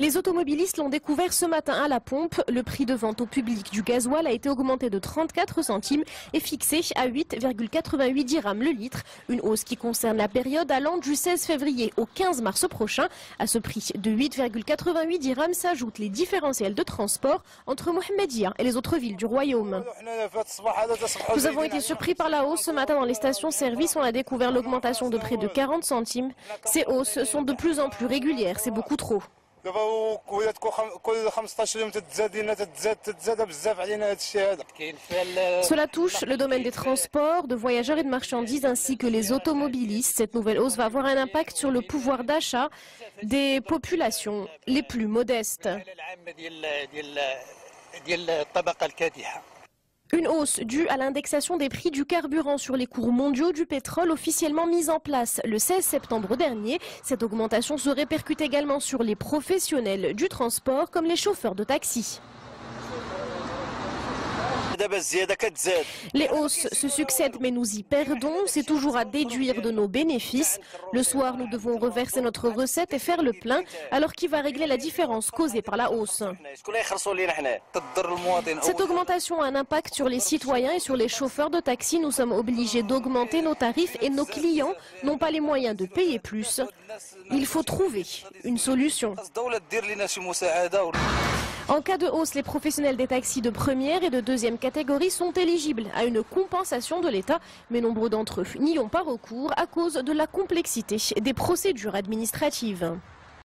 Les automobilistes l'ont découvert ce matin à la pompe. Le prix de vente au public du gasoil a été augmenté de 34 centimes et fixé à 8,88 dirhams le litre. Une hausse qui concerne la période allant du 16 février au 15 mars prochain. À ce prix de 8,88 dirhams s'ajoutent les différentiels de transport entre Mohammedia et les autres villes du royaume. Nous avons été surpris par la hausse ce matin dans les stations-service. On a découvert l'augmentation de près de 40 centimes. Ces hausses sont de plus en plus régulières. C'est beaucoup trop. Cela touche le domaine des transports, de voyageurs et de marchandises ainsi que les automobilistes. Cette nouvelle hausse va avoir un impact sur le pouvoir d'achat des populations les plus modestes. Une hausse due à l'indexation des prix du carburant sur les cours mondiaux du pétrole officiellement mise en place le 16 septembre dernier. Cette augmentation se répercute également sur les professionnels du transport comme les chauffeurs de taxi. Les hausses se succèdent mais nous y perdons, c'est toujours à déduire de nos bénéfices. Le soir, nous devons reverser notre recette et faire le plein, alors qui va régler la différence causée par la hausse? Cette augmentation a un impact sur les citoyens et sur les chauffeurs de taxi. Nous sommes obligés d'augmenter nos tarifs et nos clients n'ont pas les moyens de payer plus. Il faut trouver une solution. En cas de hausse, les professionnels des taxis de première et de deuxième catégorie sont éligibles à une compensation de l'État, mais nombreux d'entre eux n'y ont pas recours à cause de la complexité des procédures administratives.